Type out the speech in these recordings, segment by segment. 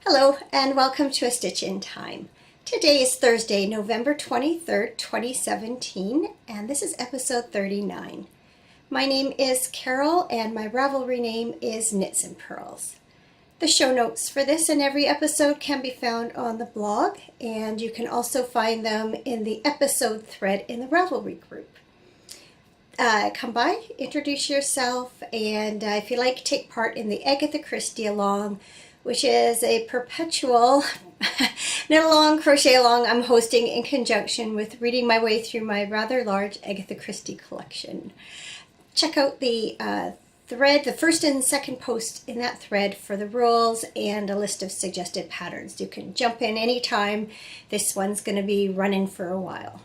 Hello and welcome to A Stitch in Time. Today is Thursday, November 23rd, 2017, and this is episode 39. My name is Carol and my Ravelry name is Knits and Pearls. The show notes for this and every episode can be found on the blog, and you can also find them in the episode thread in the Ravelry group. Come by, introduce yourself, and if you like, take part in the Agatha Christie Along, which is a perpetual knit along, crochet along I'm hosting in conjunction with reading my way through my rather large Agatha Christie collection. Check out the thread, the first and second post in that thread for the rules and a list of suggested patterns. You can jump in anytime. This one's going to be running for a while.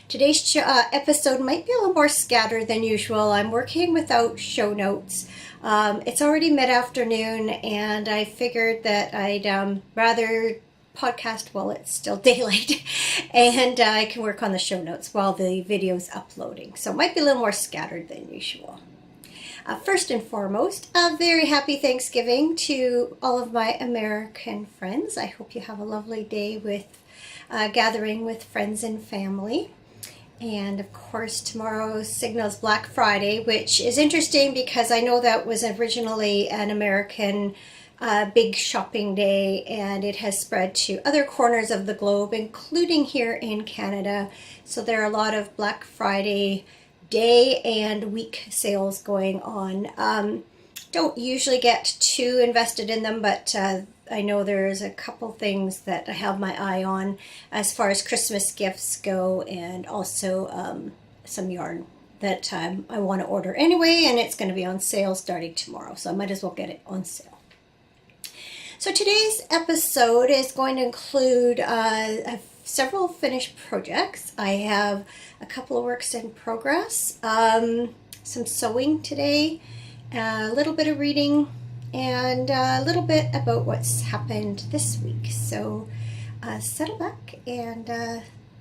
Today's episode might be a little more scattered than usual. I'm working without show notes. It's already mid-afternoon, and I figured that I'd rather podcast while it's still daylight, and I can work on the show notes while the video's uploading. So it might be a little more scattered than usual. First and foremost, a very happy Thanksgiving to all of my American friends. I hope you have a lovely day with gathering with friends and family. And of course, tomorrow signals Black Friday, which is interesting because I know that was originally an American big shopping day, and it has spread to other corners of the globe, including here in Canada. So there are a lot of Black Friday day and week sales going on. Don't usually get too invested in them, but I know there's a couple things that I have my eye on as far as Christmas gifts go, and also some yarn that I want to order anyway, and it's going to be on sale starting tomorrow, so I might as well get it on sale. So today's episode is going to include several finished projects. I have a couple of works in progress, some sewing today, a little bit of reading, and a little bit about what's happened this week. So settle back and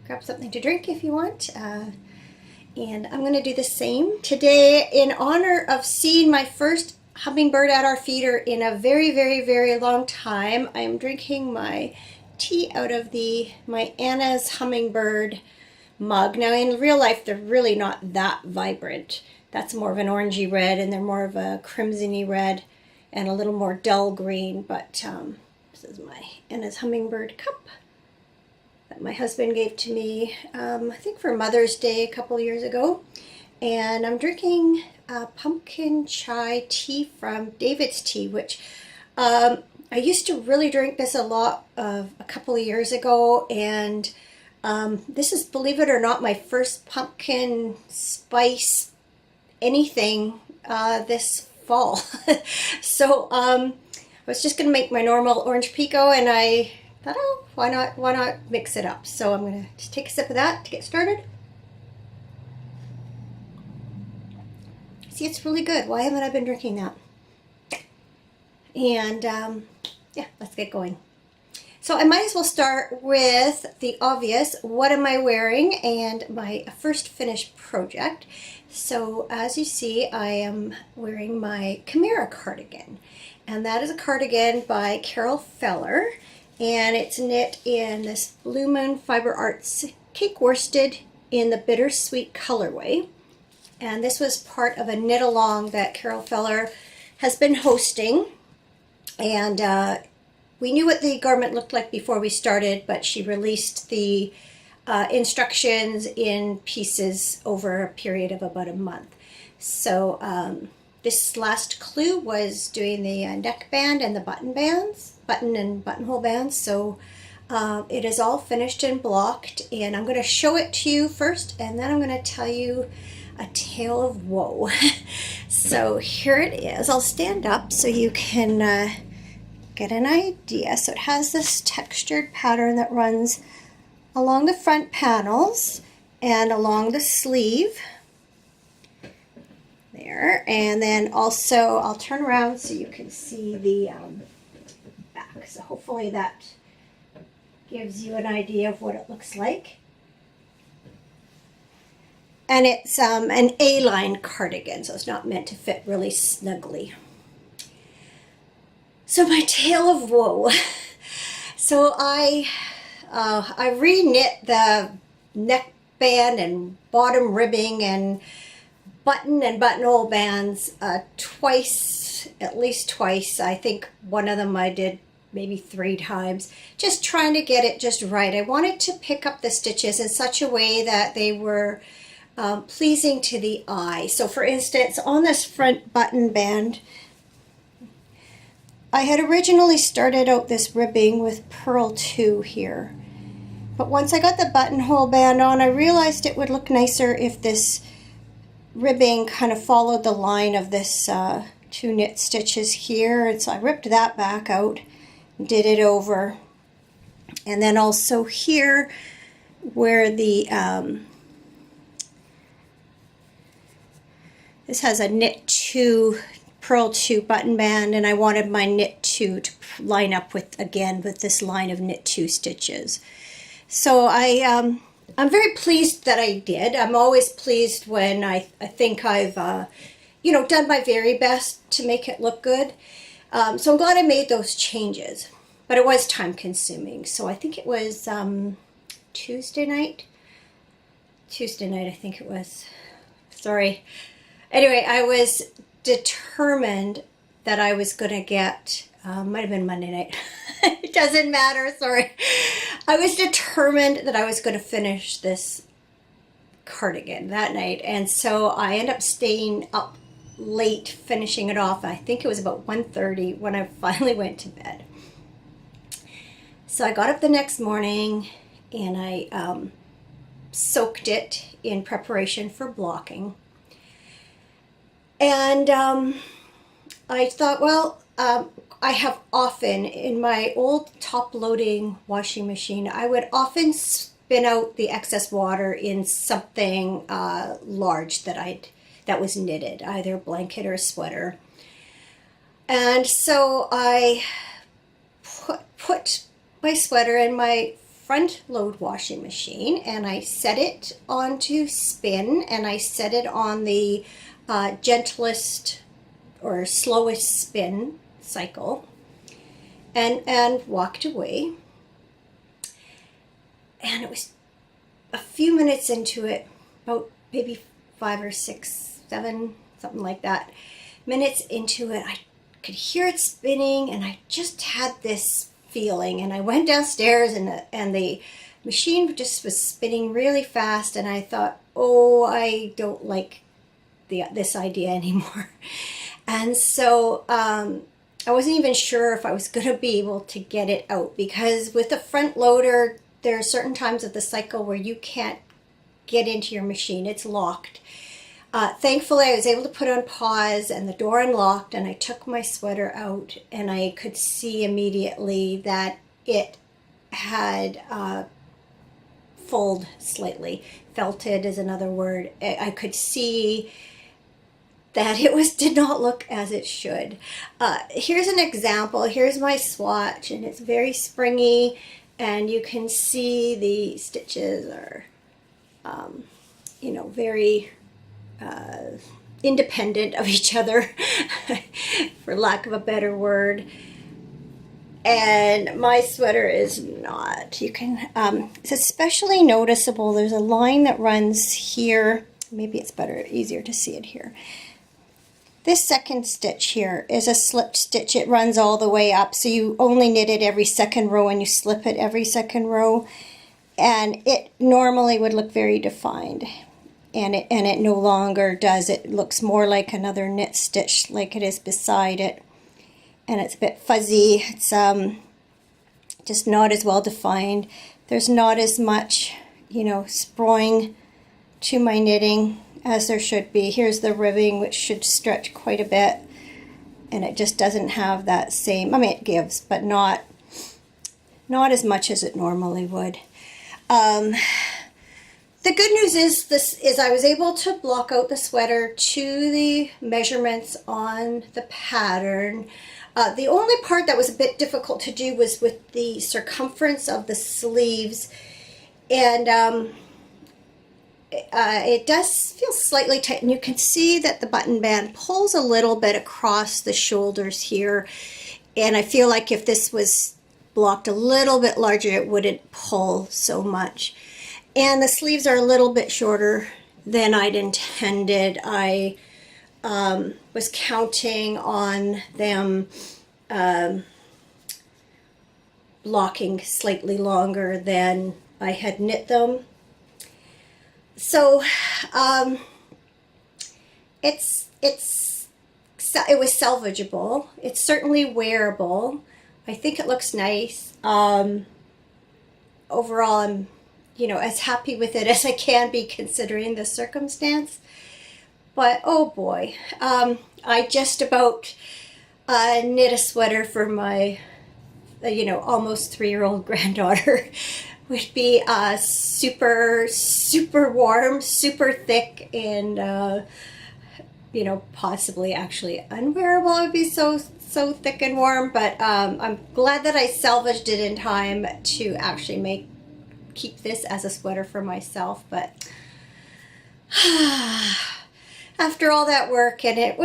grab something to drink if you want. And I'm going to do the same today in honor of seeing my first hummingbird at our feeder in a very, very, very long time. I am drinking my tea out of my Anna's hummingbird mug. Now in real life they're really not that vibrant. That's more of an orangey red, and they're more of a crimsony red and a little more dull green, but this is my Anna's hummingbird cup that my husband gave to me, I think for Mother's Day a couple years ago. And I'm drinking pumpkin chai tea from David's Tea, which I used to really drink this a lot a couple of years ago, and this is, believe it or not, my first pumpkin spice anything this fall. So I was just gonna make my normal orange pico, and I thought, oh, why not mix it up? So I'm gonna just take a sip of that to get started. See, it's really good. Why haven't I been drinking that? And yeah, let's get going. So I might as well start with the obvious, what am I wearing, and my first finished project. So as you see, I am wearing my Chimera cardigan, and that is a cardigan by Carol Feller, and it's knit in this Blue Moon Fiber Arts cake worsted in the bittersweet colorway. And this was part of a knit along that Carol Feller has been hosting, and we knew what the garment looked like before we started, but she released the instructions in pieces over a period of about a month. So this last clue was doing the neckband and the button and buttonhole bands. So it is all finished and blocked, and I'm going to show it to you first, and then I'm going to tell you a tale of woe. So here it is. I'll stand up so you can get an idea. So it has this textured pattern that runs along the front panels and along the sleeve there, and then also I'll turn around so you can see the back. So hopefully that gives you an idea of what it looks like. And it's an A-line cardigan, so it's not meant to fit really snugly. So my tale of woe. So I re-knit the neckband and bottom ribbing and buttonhole bands twice, at least twice. I think one of them I did maybe 3 times, just trying to get it just right. I wanted to pick up the stitches in such a way that they were pleasing to the eye. So for instance, on this front button band, I had originally started out this ribbing with purl 2 here, but once I got the buttonhole band on, I realized it would look nicer if this ribbing kind of followed the line of this 2 knit stitches here, and so I ripped that back out, did it over, and then also here where the this has a knit 2 purl 2 button band, and I wanted my knit 2 to line up with, again, with this line of knit 2 stitches. So I'm very pleased that I did. I'm always pleased when I think I've done my very best to make it look good. So I'm glad I made those changes, but it was time consuming. So I think it was Tuesday night I think it was. Sorry. Anyway, I was determined that I was going to get, might have been Monday night. It doesn't matter, sorry. I was determined that I was going to finish this cardigan that night, and so I ended up staying up late finishing it off. I think it was about 1:30 when I finally went to bed. So I got up the next morning and I soaked it in preparation for blocking. And I thought, well, I have often, in my old top-loading washing machine, I would often spin out the excess water in something large that was knitted, either a blanket or a sweater. And so I put my sweater in my front-load washing machine, and I set it on to spin, and I set it on the gentlest or slowest spin cycle, and walked away. And it was a few minutes into it, about maybe 5 or 6, 7, something like that, minutes into it, I could hear it spinning, and I just had this feeling, and I went downstairs, and the machine just was spinning really fast, and I thought, oh, I don't like this idea anymore. And so I wasn't even sure if I was going to be able to get it out, because with the front loader, there are certain times of the cycle where you can't get into your machine. It's locked. Thankfully, I was able to put on pause, and the door unlocked, and I took my sweater out, and I could see immediately that it had fulled slightly. Felted is another word. I could see that did not look as it should. Here's an example. Here's my swatch, and it's very springy, and you can see the stitches are, very independent of each other, for lack of a better word. And my sweater is not. You can, it's especially noticeable. There's a line that runs here. Maybe it's easier to see it here. This second stitch here is a slip stitch. It runs all the way up, so you only knit it every second row and you slip it every second row, and it normally would look very defined, and it no longer does. It looks more like another knit stitch, like it is beside it, and it's a bit fuzzy. It's just not as well defined. There's not as much, sproing to my knitting as there should be. Here's the ribbing, which should stretch quite a bit, and it just doesn't have that same, it gives, but not as much as it normally would. The good news is I was able to block out the sweater to the measurements on the pattern. The only part that was a bit difficult to do was with the circumference of the sleeves, and it does feel slightly tight, and you can see that the button band pulls a little bit across the shoulders here, And I feel like if this was blocked a little bit larger, it wouldn't pull so much. And the sleeves are a little bit shorter than I'd intended. I was counting on them blocking slightly longer than I had knit them. So it was salvageable. It's certainly wearable. I think it looks nice. Overall, I'm as happy with it as I can be considering the circumstance. But oh boy, I just about knit a sweater for my almost 3-year-old granddaughter. Would be super, super warm, super thick, and possibly actually unwearable. It would be so thick and warm. But I'm glad that I salvaged it in time to actually keep this as a sweater for myself. But after all that work, and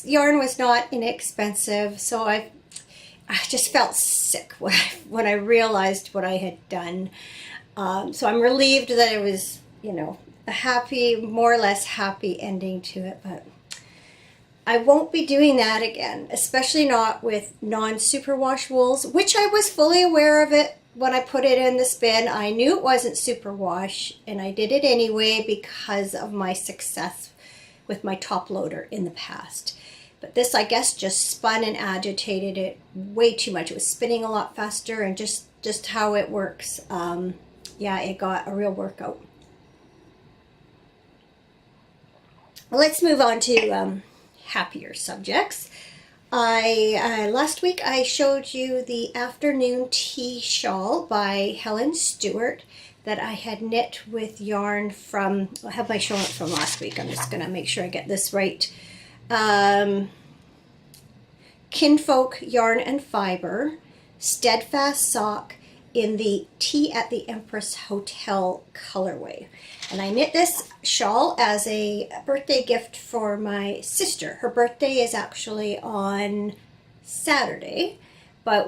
yarn was not inexpensive, so I just felt sick when I realized what I had done. So I'm relieved that it was, a happy, more or less happy ending to it. But I won't be doing that again, especially not with non-superwash wools, which I was fully aware of it when I put it in the spin. I knew it wasn't superwash, and I did it anyway because of my success with my top loader in the past. But this, I guess, just spun and agitated it way too much. It was spinning a lot faster, and just how it works. It got a real workout. Well, let's move on to happier subjects. Last week I showed you the Afternoon Tea Shawl by Helen Stewart that I had knit with yarn from, I have my shawl from last week. I'm just going to make sure I get this right. Kinfolk Yarn and Fiber, Steadfast Sock in the Tea at the Empress Hotel colorway. And I knit this shawl as a birthday gift for my sister. Her birthday is actually on Saturday, but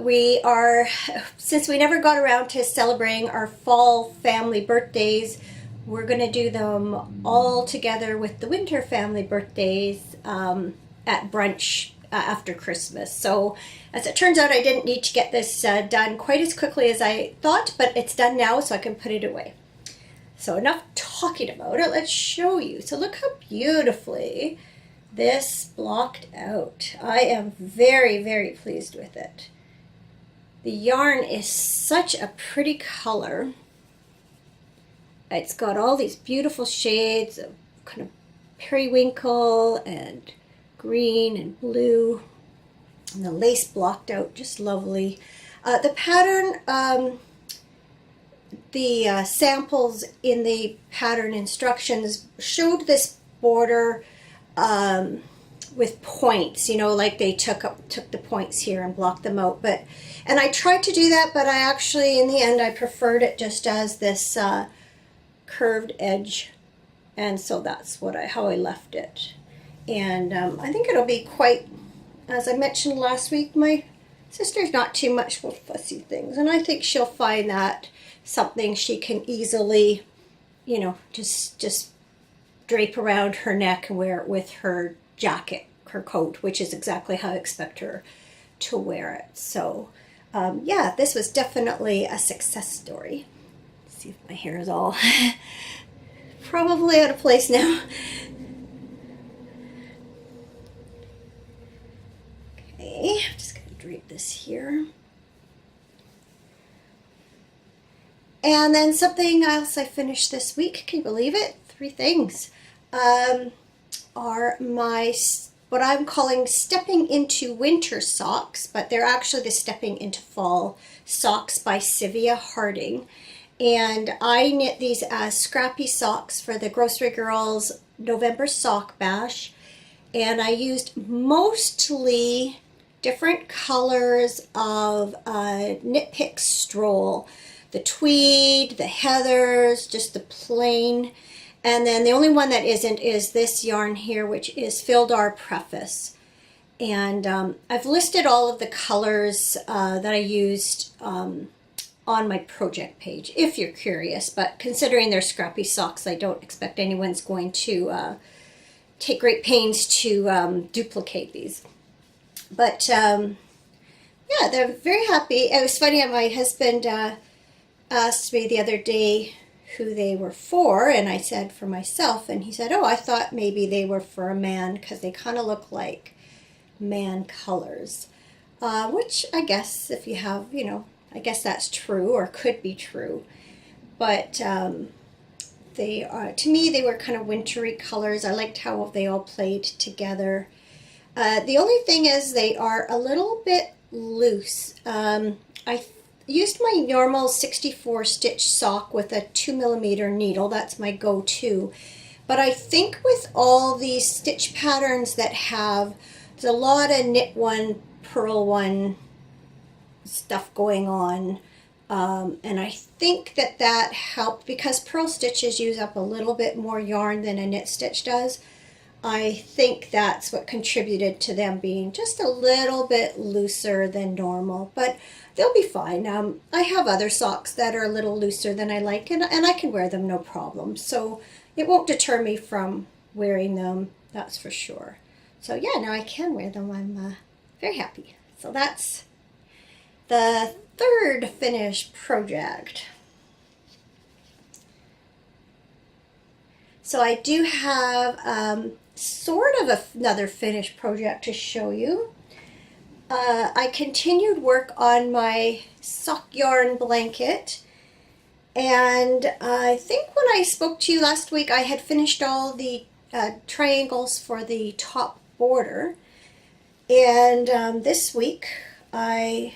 since we never got around to celebrating our fall family birthdays, we're going to do them all together with the winter family birthdays at brunch after Christmas. So as it turns out, I didn't need to get this done quite as quickly as I thought, but it's done now, so I can put it away. So enough talking about it, let's show you. So look how beautifully this blocked out. I am very, very pleased with it. The yarn is such a pretty color. It's got all these beautiful shades of kind of periwinkle and green and blue. And the lace blocked out just lovely. The pattern, the samples in the pattern instructions showed this border with points, like they took the points here and blocked them out. And I tried to do that, but I actually, in the end, I preferred it just as this curved edge, and so that's how I left it. And I think it'll be quite, as I mentioned last week, my sister's not too much for fussy things, and I think she'll find that something she can easily, just drape around her neck and wear it with her jacket, her coat, which is exactly how I expect her to wear it. So this was definitely a success story. Let's see if my hair is all probably out of place now. Okay, I'm just going to drape this here. And then something else I finished this week, can you believe it? 3 things are what I'm calling stepping into winter socks, but they're actually the stepping into fall socks by Sylvia Harding. And I knit these as scrappy socks for the Grocery Girls November Sock Bash. And I used mostly different colors of Knit Pick Stroll. The tweed, the heathers, just the plain. And then the only one that isn't is this yarn here, which is Fildar Preface. And I've listed all of the colors that I used on my project page, if you're curious. But considering they're scrappy socks, I don't expect anyone's going to take great pains to duplicate these. But yeah, they're very happy. It was funny, my husband asked me the other day who they were for, and I said for myself, and he said, oh, I thought maybe they were for a man because they kind of look like man colors, which I guess if you have, I guess that's true or could be true, but they are, to me, they were kind of wintry colors. I liked how they all played together. The only thing is they are a little bit loose. I used my normal 64 stitch sock with a 2mm needle. That's my go-to. But I think with all these stitch patterns that have, there's a lot of knit one, purl one stuff going on. And I think that helped because purl stitches use up a little bit more yarn than a knit stitch does. I think that's what contributed to them being just a little bit looser than normal, but they'll be fine. I have other socks that are a little looser than I like, and I can wear them no problem. So it won't deter me from wearing them, that's for sure. So yeah, now I can wear them. I'm very happy. So that's the third finished project. So I do have sort of another finished project to show you. I continued work on my sock yarn blanket, and I think when I spoke to you last week I had finished all the triangles for the top border, and this week I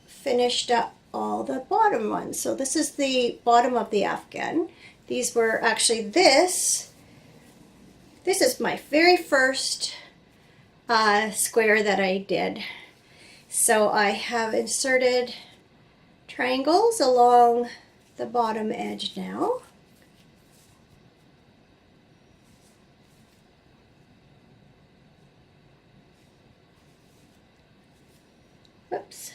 finished up all the bottom ones. So this is the bottom of the afghan. These were actually this is my very first square that I did. So I have inserted triangles along the bottom edge now. Whoops.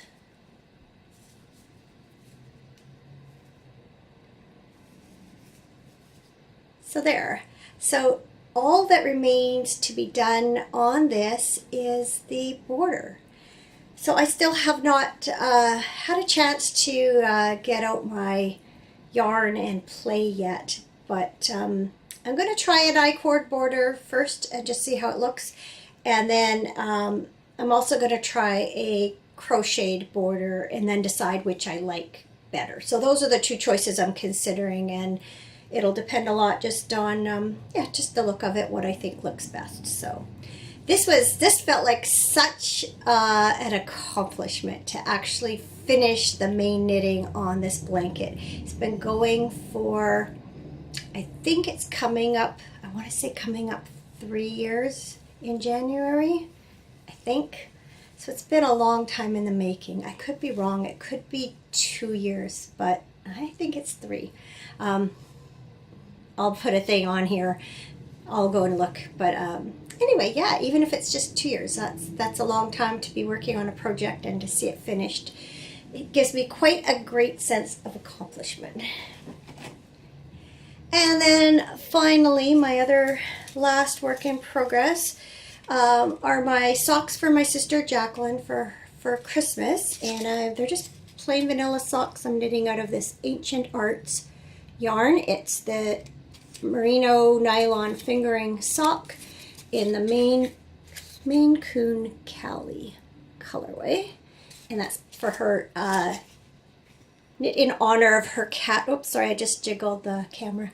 So there. So all that remains to be done on this is the border. So I still have not had a chance to get out my yarn and play yet, but I'm going to try an I-cord border first and just see how it looks, and then I'm also going to try a crocheted border and then decide which I like better. So those are the two choices I'm considering, and it'll depend a lot just on just the look of it, what I think looks best. So this felt like such an accomplishment to actually finish the main knitting on this blanket. It's been going for, I think it's coming up, I want to say coming up 3 years in January, I think. So it's been a long time in the making. I could be wrong, it could be 2 years, but I think it's 3. I'll put a thing on here. I'll go and look. But anyway, yeah, even if it's just 2 years, that's a long time to be working on a project and to see it finished. It gives me quite a great sense of accomplishment. And then finally, my other last work in progress are my socks for my sister Jacqueline for Christmas. And they're just plain vanilla socks. I'm knitting out of this Ancient Arts yarn. It's the merino nylon fingering sock in the Maine Coon Cali colorway, and that's for her knit in honor of her cat. Oops, sorry, I just jiggled the camera.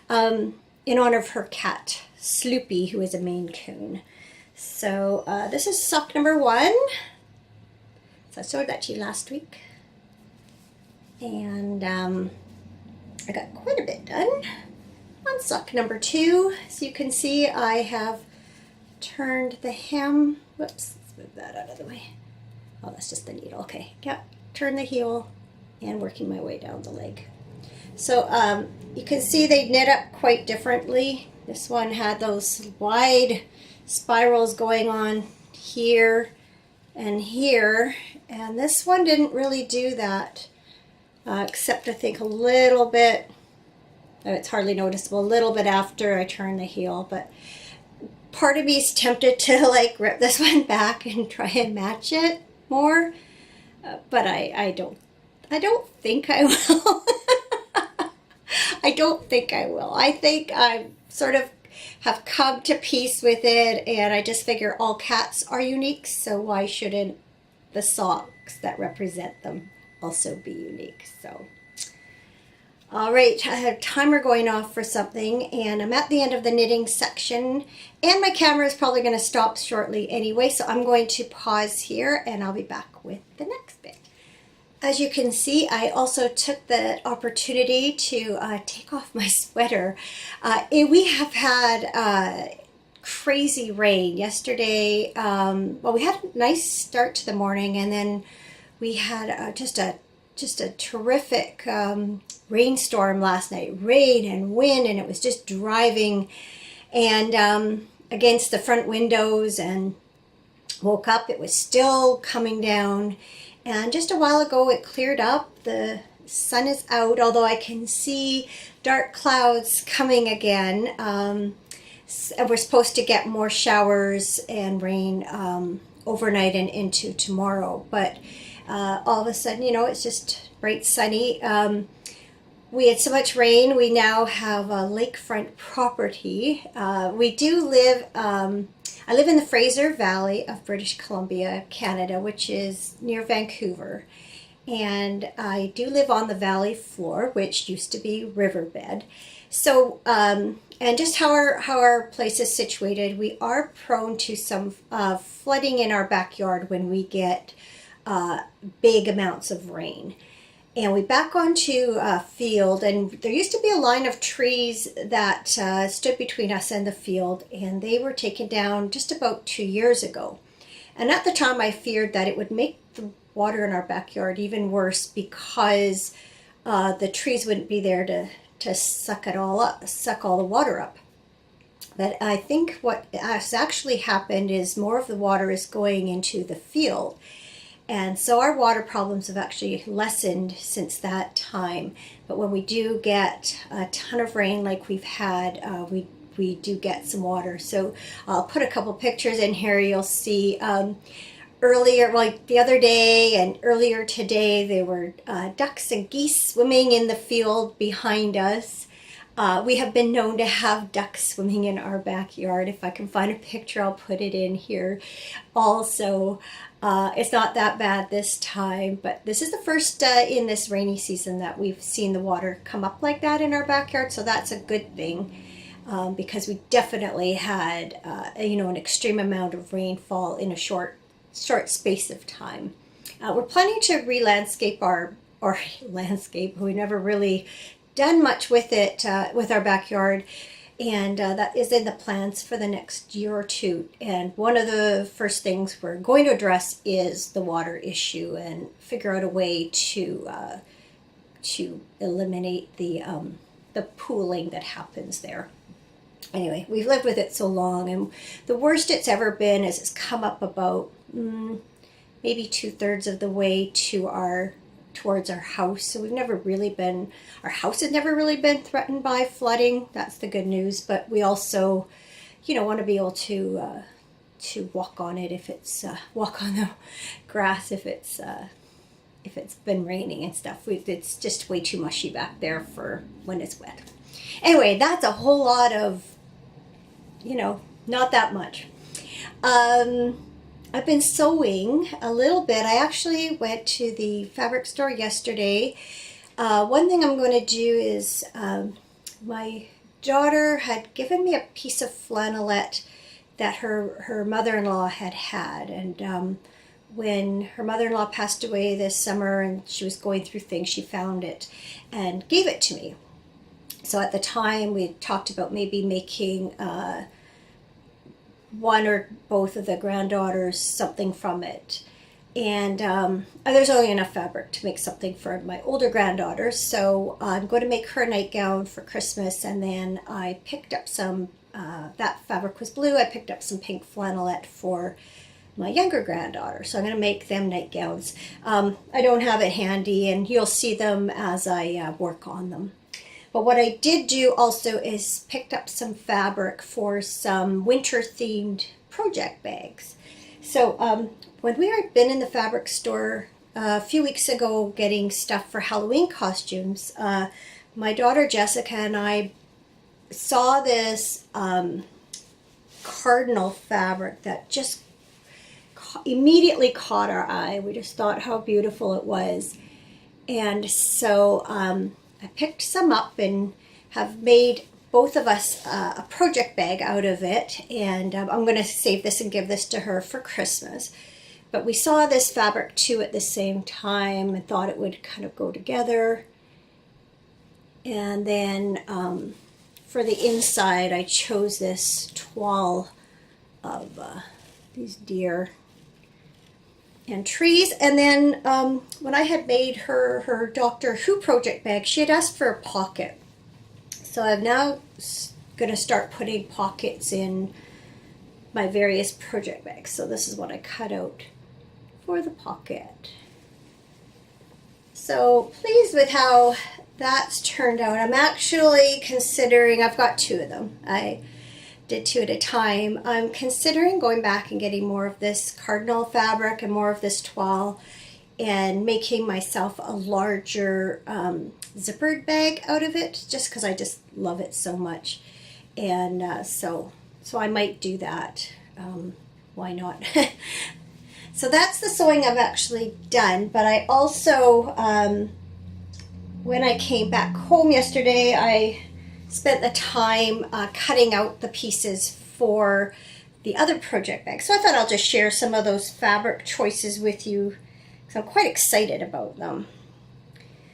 In honor of her cat Sloopy, who is a Maine Coon. So this is sock number 1. So I showed that to you last week, and I got quite a bit done on sock number 2. So you can see I have turned the hem. Whoops, let's move that out of the way. Oh, that's just the needle. Okay, yep, turn the heel and working my way down the leg. So you can see they knit up quite differently. This one had those wide spirals going on here and here, and this one didn't really do that, except I think a little bit, it's hardly noticeable, a little bit after I turn the heel, but part of me is tempted to like rip this one back and try and match it more, but I don't think I will. I don't think I will. I think I sort of have come to peace with it, and I just figure all cats are unique, so why shouldn't the socks that represent them also be unique? So, all right, I have a timer going off for something, and I'm at the end of the knitting section, and my camera is probably going to stop shortly anyway, so I'm going to pause here, and I'll be back with the next bit. As you can see, I also took the opportunity to take off my sweater. We have had crazy rain yesterday. Well, we had a nice start to the morning, and then we had just a terrific rainstorm last night. Rain and wind, and it was just driving and against the front windows, and woke up, it was still coming down. And just a while ago it cleared up. The sun is out, although I can see dark clouds coming again. And we're supposed to get more showers and rain overnight and into tomorrow. But all of a sudden, it's just bright sunny. We had so much rain, we now have a lakefront property. We do live... I live in the Fraser Valley of British Columbia, Canada, which is near Vancouver. And I do live on the valley floor, which used to be riverbed. So, and just how our place is situated, we are prone to some flooding in our backyard when we get big amounts of rain. And we back onto a field, and there used to be a line of trees that stood between us and the field, and they were taken down just about 2 years ago. And at the time I feared that it would make the water in our backyard even worse, because the trees wouldn't be there to suck all the water up. But I think what has actually happened is more of the water is going into the field. And so our water problems have actually lessened since that time. But when we do get a ton of rain like we've had, we do get some water. So I'll put a couple pictures in here. You'll see earlier, like the other day and earlier today, there were ducks and geese swimming in the field behind us. We have been known to have ducks swimming in our backyard. If I can find a picture, I'll put it in here also. It's not that bad this time, but this is the first in this rainy season that we've seen the water come up like that in our backyard, so that's a good thing, because we definitely had an extreme amount of rainfall in a short space of time. We're planning to re-landscape our landscape. We never really done much with it, with our backyard. And that is in the plans for the next year or two. And one of the first things we're going to address is the water issue and figure out a way to eliminate the pooling that happens there. Anyway, we've lived with it so long, and the worst it's ever been is it's come up about maybe 2/3 of the way towards our house. So our house has never really been threatened by flooding. That's the good news. But we also, want to be able to walk on it if it's, walk on the grass if it's been raining and stuff. It's just way too mushy back there for when it's wet. Anyway, that's a whole lot of, not that much. I've been sewing a little bit. I actually went to the fabric store yesterday. One thing I'm going to do is my daughter had given me a piece of flannelette that her mother-in-law had. And when her mother-in-law passed away this summer and she was going through things, she found it and gave it to me. So at the time we talked about maybe making one or both of the granddaughters something from it. And there's only enough fabric to make something for my older granddaughter, so I'm going to make her a nightgown for Christmas. And then I picked up some, that fabric was blue, I picked up some pink flannelette for my younger granddaughter. So I'm going to make them nightgowns. I don't have it handy, and you'll see them as I work on them. But what I did do also is picked up some fabric for some winter-themed project bags. So when we had been in the fabric store a few weeks ago getting stuff for Halloween costumes, my daughter Jessica and I saw this cardinal fabric that just immediately caught our eye. We just thought how beautiful it was. And so I picked some up and have made both of us a project bag out of it. And I'm going to save this and give this to her for Christmas. But we saw this fabric too at the same time and thought it would kind of go together. And then for the inside, I chose this toile of these deer and trees. And then when I had made her Doctor Who project bag, she had asked for a pocket. So I'm now going to start putting pockets in my various project bags. So this is what I cut out for the pocket. So pleased with how that's turned out. I'm actually considering, I've got two of them. I did two at a time. I'm considering going back and getting more of this cardinal fabric and more of this toile and making myself a larger zippered bag out of it, just because I just love it so much. And so I might do that. Why not? So that's the sewing I've actually done. But I also, when I came back home yesterday, I spent the time cutting out the pieces for the other project bag. So I thought I'll just share some of those fabric choices with you, because I'm quite excited about them.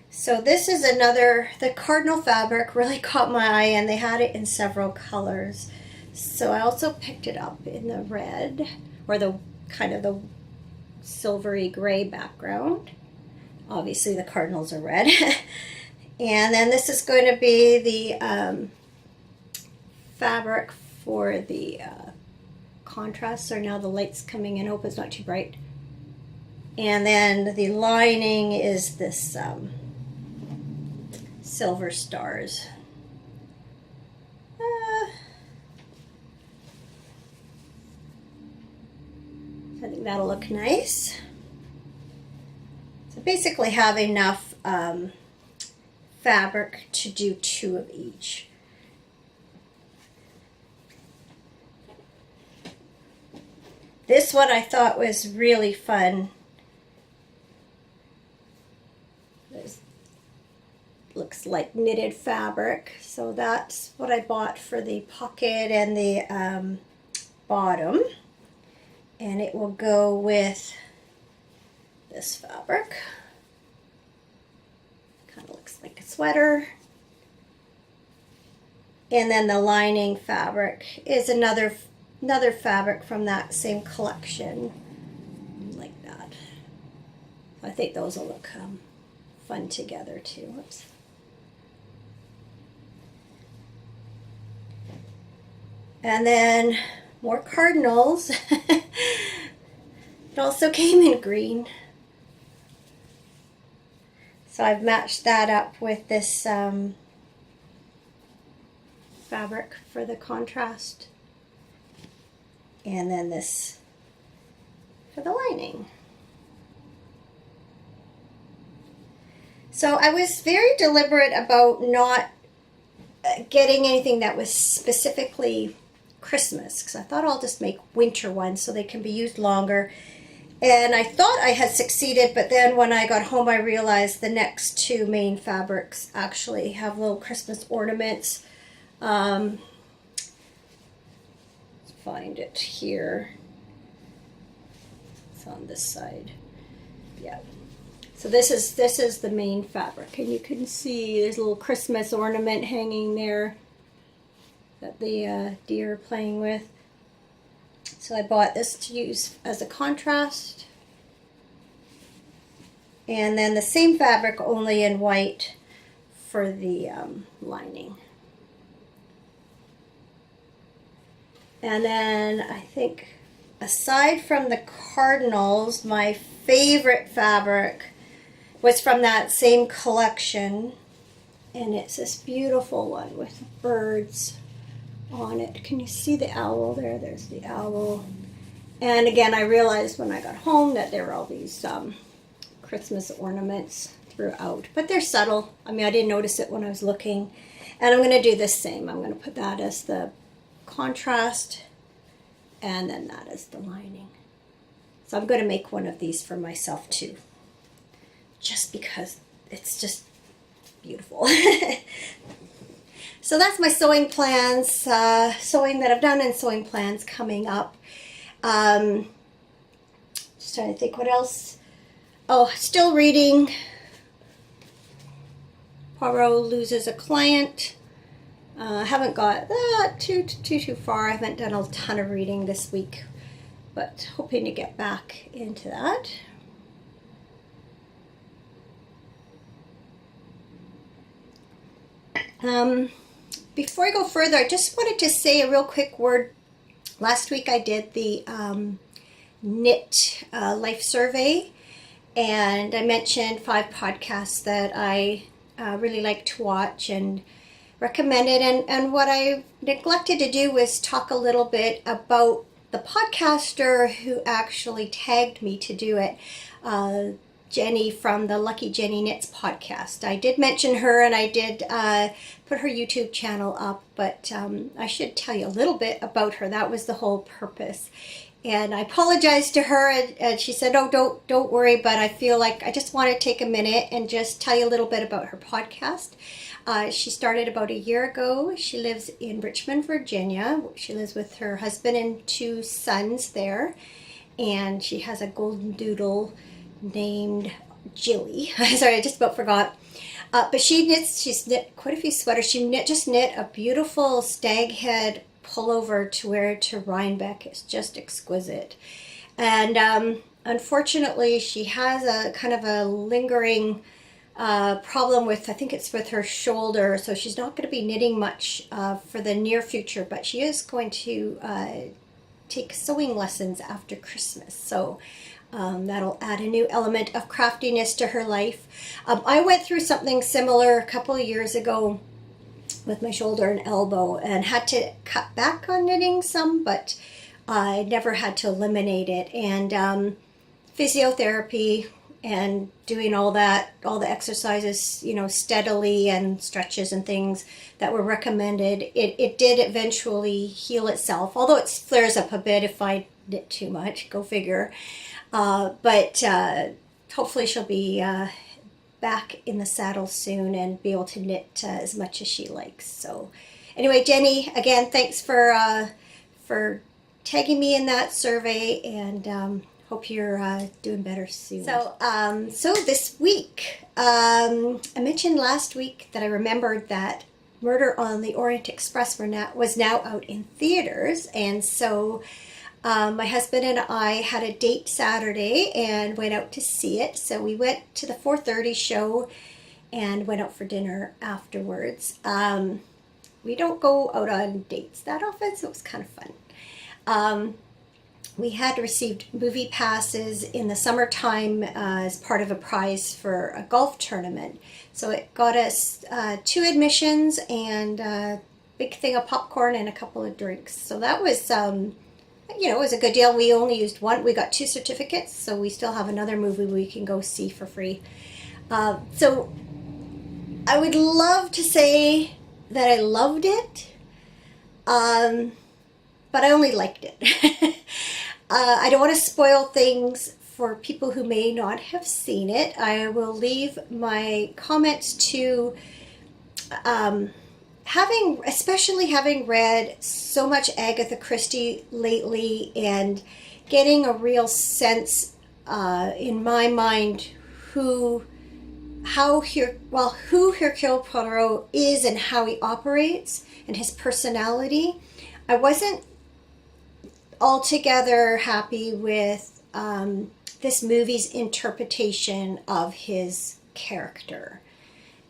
So this is another, the cardinal fabric really caught my eye, and they had it in several colors. So I also picked it up in the red, or the kind of the silvery gray background. Obviously the cardinals are red. And then this is going to be the fabric for the contrast. So now the light's coming in. Hope it's not too bright. And then the lining is this silver stars. I think that'll look nice. So basically have enough fabric to do two of each. This one I thought was really fun. This looks like knitted fabric, so that's what I bought for the pocket and the bottom, and it will go with this fabric. Kind of looks like a sweater. And then the lining fabric is another fabric from that same collection, like that. I think those will look fun together too. Whoops. And then more cardinals. It also came in green. So I've matched that up with this fabric for the contrast. And then this for the lining. So I was very deliberate about not getting anything that was specifically Christmas, because I thought I'll just make winter ones so they can be used longer. And I thought I had succeeded, but then when I got home I realized the next two main fabrics actually have little Christmas ornaments. Let's find it here. It's on this side. Yeah. So this is the main fabric, and you can see there's a little Christmas ornament hanging there that the deer are playing with. So I bought this to use as a contrast. And then the same fabric, only in white, for the lining. And then I think aside from the cardinals, my favorite fabric was from that same collection. And it's this beautiful one with birds on it. Can you see the owl there? There's the owl. And again, I realized when I got home that there were all these Christmas ornaments throughout. But they're subtle. I mean, I didn't notice it when I was looking. And I'm going to do the same. I'm going to put that as the contrast. And then that is the lining. So I'm going to make one of these for myself too. Just because it's just beautiful. So that's my sewing plans, sewing that I've done and sewing plans coming up. Just trying to think what else. Oh, still reading Poirot Loses a Client. Haven't got that too far. I haven't done a ton of reading this week, but hoping to get back into that. Before I go further, I just wanted to say a real quick word. Last week I did the knit life survey, and I mentioned 5 podcasts that I really like to watch and recommended. And what I neglected to do was talk a little bit about the podcaster who actually tagged me to do it. Jenny from the Lucky Jenny Knits podcast. I did mention her, and I did put her YouTube channel up, but I should tell you a little bit about her. That was the whole purpose. And I apologized to her, and she said, "Oh, don't worry, but I feel like I just want to take a minute and just tell you a little bit about her podcast." She started about a year ago. She lives in Richmond, Virginia. She lives with her husband and 2 sons there, and she has a golden doodle named Jilly. Sorry, I just about forgot. But she's knit quite a few sweaters. She just knit a beautiful stag head pullover to wear to Rhinebeck. It's just exquisite. And unfortunately, she has a kind of a lingering problem with, I think it's with her shoulder, so she's not going to be knitting much for the near future, but she is going to take sewing lessons after Christmas. So that'll add a new element of craftiness to her life. I went through something similar a couple of years ago with my shoulder and elbow and had to cut back on knitting some, but I never had to eliminate it. And physiotherapy and doing all the exercises, steadily, and stretches and things that were recommended, it did eventually heal itself, although it flares up a bit if I knit too much, go figure. But hopefully she'll be back in the saddle soon and be able to knit as much as she likes. So anyway, Jenny, again, thanks for tagging me in that survey, and hope you're doing better soon. So this week, I mentioned last week that I remembered that Murder on the Orient Express was now out in theaters, and so my husband and I had a date Saturday and went out to see it. So we went to the 4:30 show and went out for dinner afterwards. We don't go out on dates that often, so it was kind of fun. We had received movie passes in the summertime as part of a prize for a golf tournament. So it got us 2 admissions and a big thing of popcorn and a couple of drinks. So that was it was a good deal. We only used one. We got 2 certificates, so we still have another movie we can go see for free. So I would love to say that I loved it, but I only liked it. I don't want to spoil things for people who may not have seen it. I will leave my comments to especially having read so much Agatha Christie lately and getting a real sense in my mind who Hercule Poirot is and how he operates and his personality. I wasn't altogether happy with this movie's interpretation of his character.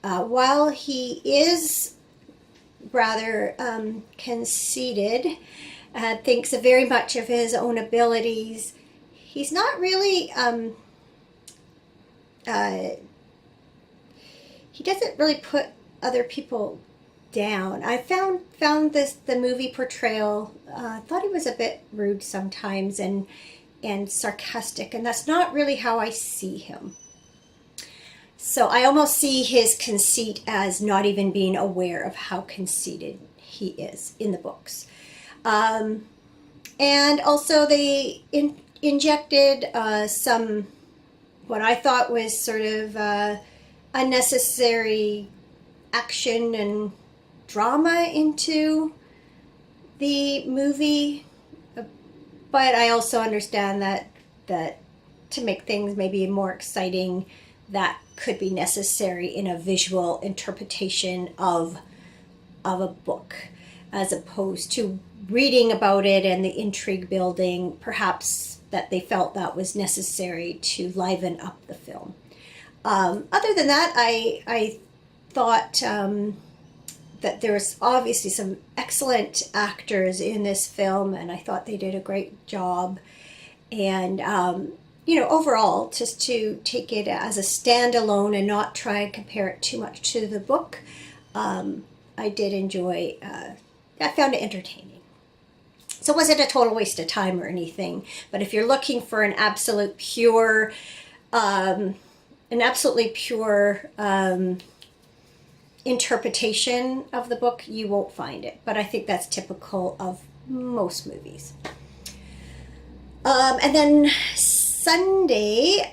While he is rather conceited thinks very much of his own abilities. He's not really, he doesn't really put other people down. I found the movie portrayal, I thought he was a bit rude sometimes and sarcastic, and that's not really how I see him. So I almost see his conceit as not even being aware of how conceited he is in the books. And also they injected some, what I thought was sort of unnecessary action and drama into the movie. But I also understand that to make things maybe more exciting, that could be necessary in a visual interpretation of a book, as opposed to reading about it and the intrigue building. Perhaps that they felt that was necessary to liven up the film. Other than that, I thought that there was obviously some excellent actors in this film, and I thought they did a great job. And overall, just to take it as a standalone and not try and compare it too much to the book, I did enjoy, I found it entertaining. So it wasn't a total waste of time or anything, but if you're looking for an absolutely pure interpretation of the book, you won't find it. But I think that's typical of most movies. And then Sunday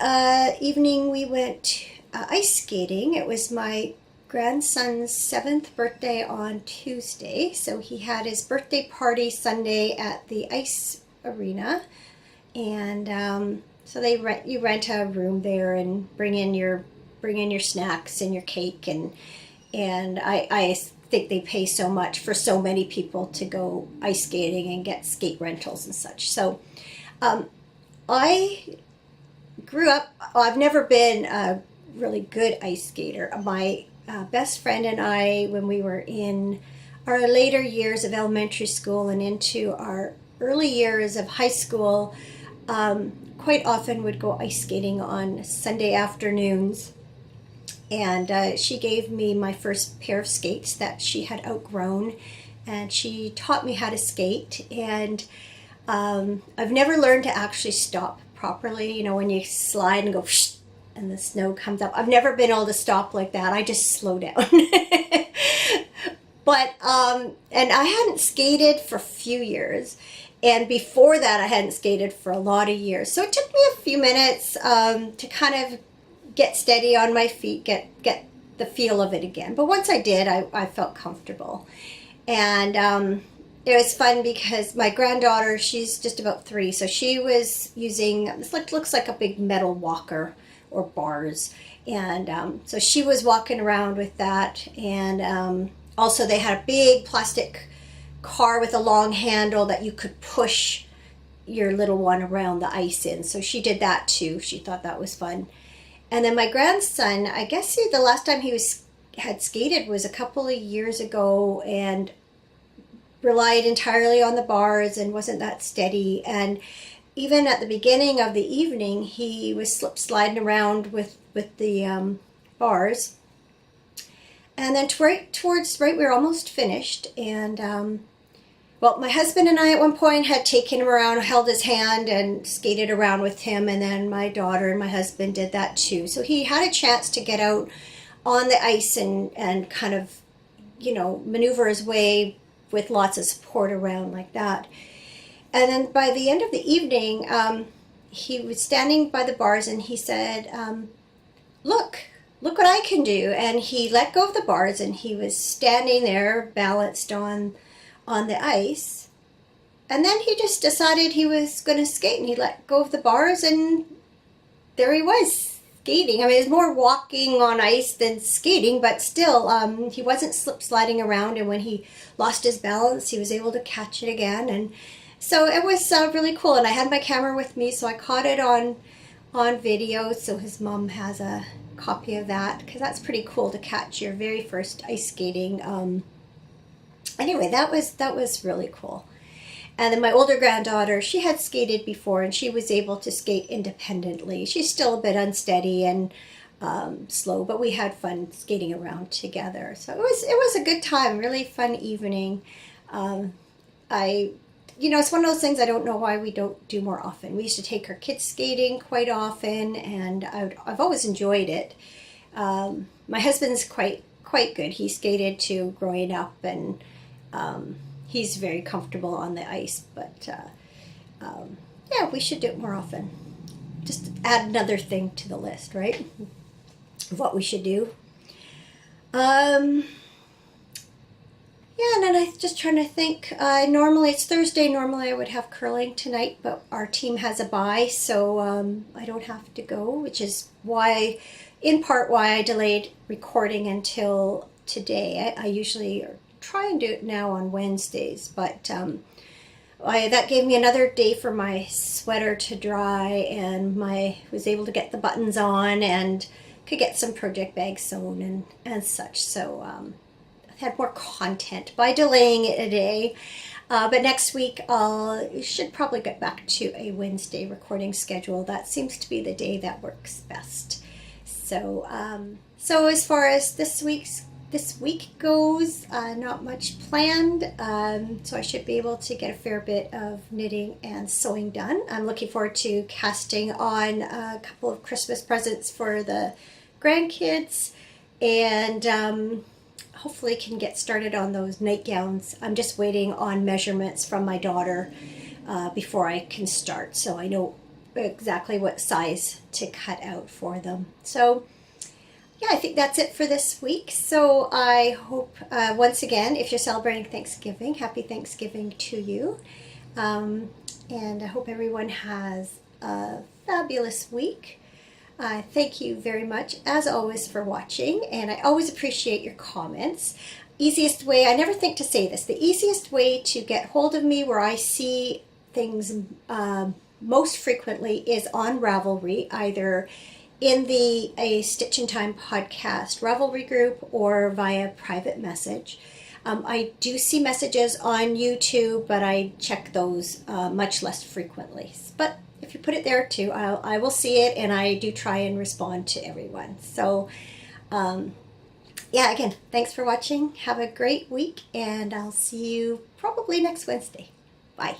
evening we went ice skating. It was my grandson's 7th birthday on Tuesday, so he had his birthday party Sunday at the ice arena, and so you rent a room there and bring in your snacks and your cake, and I think they pay so much for so many people to go ice skating and get skate rentals and such. So I grew up, I've never been a really good ice skater. My best friend and I, when we were in our later years of elementary school and into our early years of high school, quite often would go ice skating on Sunday afternoons. And she gave me my first pair of skates that she had outgrown, and she taught me how to skate. And I've never learned to actually stop properly. When you slide and go and the snow comes up, I've never been able to stop like that. I just slow down. But and I hadn't skated for a few years, and before that I hadn't skated for a lot of years. So it took me a few minutes to kind of get steady on my feet, get the feel of it again. But once I did, I felt comfortable. And it was fun because my granddaughter, she's just about 3, so she was using, this looks like a big metal walker or bars. And so she was walking around with that. And also they had a big plastic car with a long handle that you could push your little one around the ice in. So she did that too. She thought that was fun. And then my grandson, I guess the last time he had skated was a couple of years ago, and relied entirely on the bars and wasn't that steady. And even at the beginning of the evening, he was sliding around with the bars. And then we were almost finished. And my husband and I at one point had taken him around, held his hand and skated around with him. And then my daughter and my husband did that too. So he had a chance to get out on the ice and kind of, maneuver his way with lots of support around like that. And then by the end of the evening, he was standing by the bars and he said, look what I can do. And he let go of the bars and he was standing there balanced on the ice. And then he just decided he was going to skate, and he let go of the bars, and there he was skating. I mean, it was more walking on ice than skating, but still, he wasn't sliding around, and when he lost his balance, he was able to catch it again. And so it was really cool, and I had my camera with me, so I caught it on video, so his mom has a copy of that, because that's pretty cool to catch your very first ice skating. Anyway, that was really cool. And then my older granddaughter, she had skated before and she was able to skate independently. She's still a bit unsteady and slow, but we had fun skating around together. So it was a good time, really fun evening. I it's one of those things I don't know why we don't do more often. We used to take our kids skating quite often, and I've always enjoyed it. My husband's quite good. He skated too growing up, and he's very comfortable on the ice. But yeah, we should do it more often. Just add another thing to the list, right? Of what we should do. Yeah, and then I'm just trying to think. Normally it's Thursday. Normally I would have curling tonight, but our team has a bye, so I don't have to go, which is why, in part, why I delayed recording until today. I usually try and do it now on Wednesdays, but that gave me another day for my sweater to dry, and was able to get the buttons on and could get some project bags sewn and such. So had more content by delaying it a day, but next week I should probably get back to a Wednesday recording schedule. That seems to be the day that works best. So so as far as this week goes, not much planned, so I should be able to get a fair bit of knitting and sewing done. I'm looking forward to casting on a couple of Christmas presents for the grandkids, and hopefully can get started on those nightgowns. I'm just waiting on measurements from my daughter before I can start, so I know exactly what size to cut out for them. So yeah, I think that's it for this week. So I hope, once again, if you're celebrating Thanksgiving, happy Thanksgiving to you. And I hope everyone has a fabulous week. Thank you very much, as always, for watching, and I always appreciate your comments. Easiest way, I never think to say this, the easiest way to get hold of me where I see things most frequently is on Ravelry, either in the A Stitch in Time Podcast Ravelry group or via private message. I do see messages on YouTube, but I check those much less frequently. But if you put it there too, I will see it, and I do try and respond to everyone. So, yeah, again, thanks for watching. Have a great week, and I'll see you probably next Wednesday. Bye.